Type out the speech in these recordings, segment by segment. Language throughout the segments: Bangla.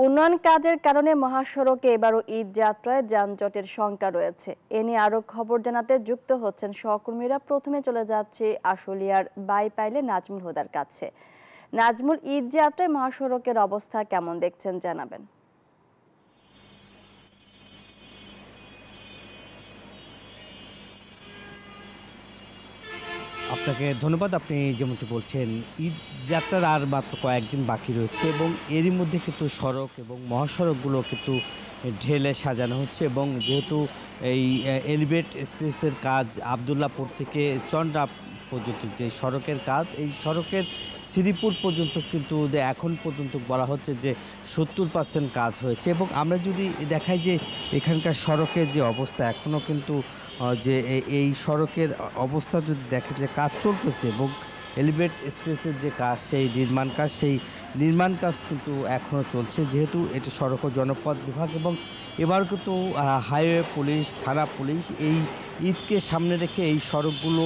উন্নয়ন কাজের কারণে মহাসড়কে এবারও ঈদ যাত্রায় যানজটের শঙ্কা রয়েছে। এ নিয়ে আরো খবর জানাতে যুক্ত হচ্ছেন সহকর্মীরা। প্রথমে চলে যাচ্ছে আশুলিয়ার বাইপাইলে নাজমুল হুদার কাছে। নাজমুল, ঈদ যাত্রায় মহাসড়কের অবস্থা কেমন দেখছেন জানাবেন। আপনাকে ধন্যবাদ। আপনি যেমনটি বলছেন, ঈদ যাত্রার আর মাত্র কয়েকদিন বাকি রয়েছে এবং এরই মধ্যে কিন্তু সড়ক এবং মহাসড়কগুলো কিন্তু ঢেলে সাজানো হচ্ছে। এবং যেহেতু এই এলিভেট এক্সপ্রেসের কাজ আবদুল্লাপুর থেকে চন্দ্রা পর্যন্ত যে সড়কের কাজ, এই সড়কের শ্রীপুর পর্যন্ত কিন্তু এখন পর্যন্ত বলা হচ্ছে যে 70% কাজ হয়েছে। এবং আমরা যদি দেখাই যে এখানকার সড়কের যে অবস্থা, এখনও কিন্তু যে এই সড়কের অবস্থা যদি দেখেন যে কাজ চলতেছে এবং এলিভেট এক্সপ্রেসের যে কাজ, সেই নির্মাণ কাজ কিন্তু এখনও চলছে। যেহেতু এটি সড়ক ও জনপথ বিভাগ এবং এবার কিন্তু হাইওয়ে পুলিশ, থানা পুলিশ এই ঈদকে সামনে রেখে এই সড়কগুলো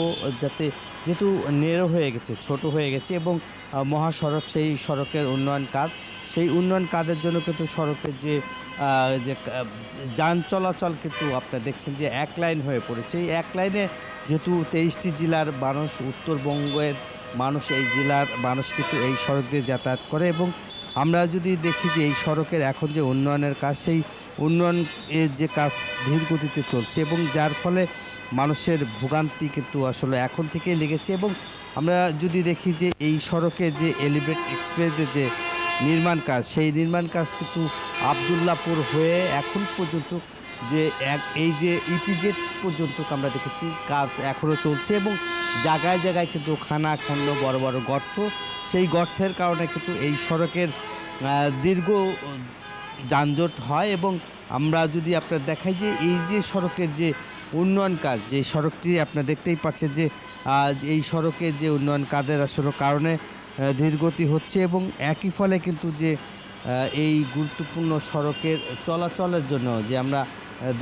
যেহেতু নেরো হয়ে গেছে, ছোট হয়ে গেছে এবং মহাসড়ক, সেই সড়কের সেই উন্নয়ন কাজের জন্য কিন্তু সড়কের যে যান চলাচল কিন্তু আপনারা দেখছেন যে এক লাইন হয়ে পড়েছে। এই এক লাইনে যেহেতু 23টি জেলার মানুষ, উত্তরবঙ্গের মানুষ, এই জেলার মানুষ কিন্তু এই সড়ক দিয়ে যাতায়াত করে। এবং আমরা যদি দেখি যে এই সড়কের এখন যে উন্নয়নের কাজ, সেই উন্নয়নের যে কাজ ধীর গতিতে চলছে এবং যার ফলে মানুষের ভোগান্তি কিন্তু আসলে এখন থেকেই লেগেছে। এবং আমরা যদি দেখি যে এই সড়কের যে এলিভেট এক্সপ্রেসের যে নির্মাণ কাজ, সেই নির্মাণ কাজ কিন্তু আবদুল্লাপুর হয়ে এখন পর্যন্ত যে এই যে ইপিজেড পর্যন্ত আমরা দেখেছি কাজ এখনও চলছে এবং জায়গায় জায়গায় কিন্তু খানাখন্দ, বড় বড় গর্ত, সেই গর্তের কারণে কিন্তু এই সড়কের দীর্ঘ যানজট হয়। এবং আমরা যদি আপনার দেখাই যে এই যে সড়কের যে উন্নয়ন কাজ, যে সড়কটি আপনারা দেখতেই পাচ্ছেন যে এই সড়কের যে উন্নয়ন কাজের আসলে কারণে ধীরগতি হচ্ছে এবং একই ফলে কিন্তু যে এই গুরুত্বপূর্ণ সড়কের চলাচলের জন্য যে আমরা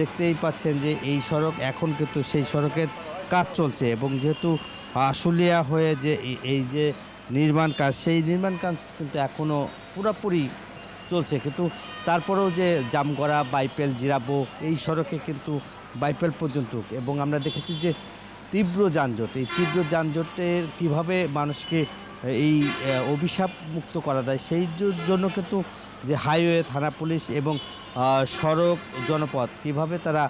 দেখতেই পাচ্ছেন যে এই সড়ক এখন কিন্তু সেই সড়কের কাজ চলছে। এবং যেহেতু আশুলিয়া হয়ে যে এই যে নির্মাণ কাজ, সেই নির্মাণ কাজ কিন্তু এখনও পুরোপুরি চলছে, কিন্তু তারপরেও যে জামগড়া, বাইপেল, জিরাবো এই সড়কে কিন্তু বাইপেল পর্যন্ত এবং আমরা দেখেছি যে তীব্র যানজট, এই তীব্র যানজটের কীভাবে মানুষকে এই অভিশাপ মুক্ত করা যায়, সেই জন্য কিন্তু যে হাইওয়ে, থানা পুলিশ এবং সড়ক জনপথ কীভাবে তারা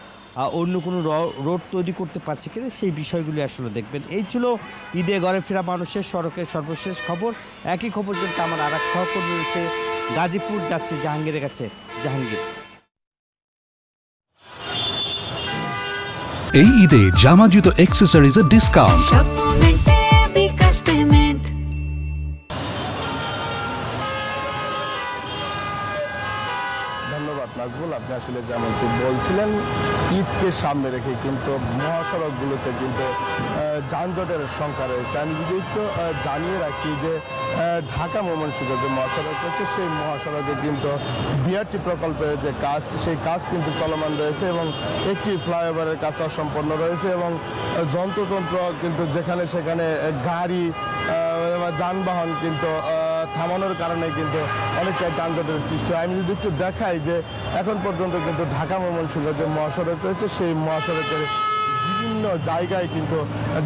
অন্য কোনো রোড তৈরি করতে পারছে কিনা, সেই বিষয়গুলি আসলে দেখবেন। এই ছিল ঈদে ঘরে ফেরা মানুষের সড়কের সর্বশেষ খবর। একই খবর কিন্তু আমার আর এক সহকর্মী রয়েছে গাজীপুর যাচ্ছে জাহাঙ্গীরের কাছে। জাহাঙ্গীর, এই ঈদে জামা জুতো অ্যাক্সেসরিজের ডিসকাউন্ট। ধন্যবাদ নাজমুল। আপনি আসলে যেমনটি বলছিলেন, ঈদকে সামনে রেখে কিন্তু মহাসড়কগুলোতে কিন্তু যানজটের সংখ্যা রয়েছে। আমি যদি একটু জানিয়ে রাখি যে ঢাকা ময়মনসিংহ যে মহাসড়ক রয়েছে, সেই মহাসড়কে কিন্তু বিআরটি প্রকল্পের যে কাজ, সেই কাজ কিন্তু চলমান রয়েছে এবং একটি ফ্লাইওভারের কাজ অসম্পন্ন রয়েছে এবং যন্ত্রতন্ত্র কিন্তু যেখানে সেখানে গাড়ি বা যানবাহন কিন্তু থামানোর কারণে কিন্তু অনেকটা যানজটের সৃষ্টি হয়। আমি যদি একটু দেখাই যে এখন পর্যন্ত কিন্তু ঢাকা ময়মনসিংহ যে মহাসড়ক রয়েছে, সেই মহাসড়কের বিভিন্ন জায়গায় কিন্তু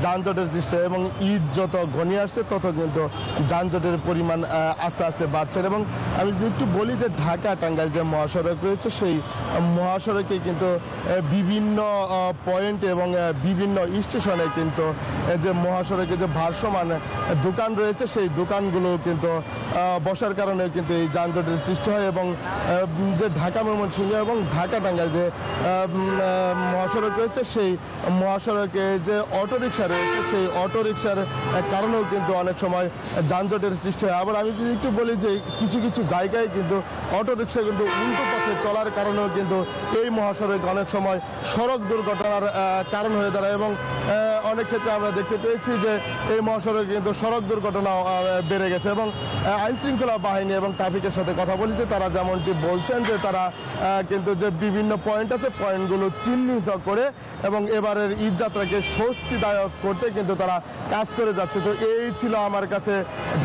যানজটের সৃষ্টি হয় এবং ঈদ যত ঘনিয়ে আসছে তত কিন্তু যানজটের পরিমাণ আস্তে আস্তে বাড়ছে। এবং আমি যদি একটু বলি যে ঢাকা টাঙ্গাইল যে মহাসড়ক রয়েছে, সেই মহাসড়কে কিন্তু বিভিন্ন পয়েন্ট এবং বিভিন্ন স্টেশনে কিন্তু যে মহাসড়কে যে ভারসমান দোকান রয়েছে, সেই দোকানগুলো কিন্তু বসার কারণে কিন্তু এই যানজটের সৃষ্টি হয়। এবং যে ঢাকা ময়মনসিংহ এবং ঢাকা টাঙ্গাইল যে মহাসড়ক রয়েছে, সেই মহাসড়কে যে অটোরিকশা রয়েছে, সেই অটোরিকশার কারণেও কিন্তু অনেক সময় যানজটের সৃষ্টি হয়। আবার আমি যদি একটু বলি যে কিছু কিছু জায়গায় কিন্তু অটোরিকশা কিন্তু উল্টো পথে চলার কারণেও কিন্তু এই মহাসড়ক অনেক সময় সড়ক দুর্ঘটনার কারণ হয়ে দাঁড়ায় এবং অনেক ক্ষেত্রে আমরা দেখতে পেয়েছি যে এই মহাসড়কে কিন্তু সড়ক দুর্ঘটনা বেড়ে গেছে। এবং আইনশৃঙ্খলা বাহিনী এবং ট্রাফিকের সাথে কথা বলেছে, তারা যেমনটি বলছেন যে তারা কিন্তু যে বিভিন্ন পয়েন্ট আছে, পয়েন্টগুলো চিহ্নিত করে এবং এবারের ঈদ যাত্রাকে স্বস্তিদায়ক করতে কিন্তু তারা কাজ করে যাচ্ছে। তো এই ছিল আমার কাছে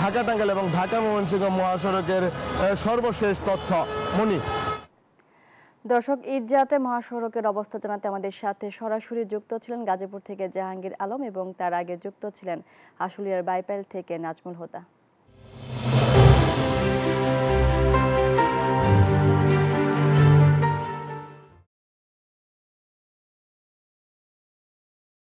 ঢাকা টাঙ্গাইল এবং ঢাকা ময়মনসিংহ মহাসড়কের সর্বশেষ তথ্য। মনি। দর্শক, ঈদ যাত্রায় মহাসড়কের অবস্থা জানাতে আমাদের সাথে সরাসরি যুক্ত ছিলেন গাজীপুর থেকে জাহাঙ্গীর আলম এবং তার আগে যুক্ত ছিলেন আশুলিয়ার বাইপাইল থেকে নাজমুল হুদা।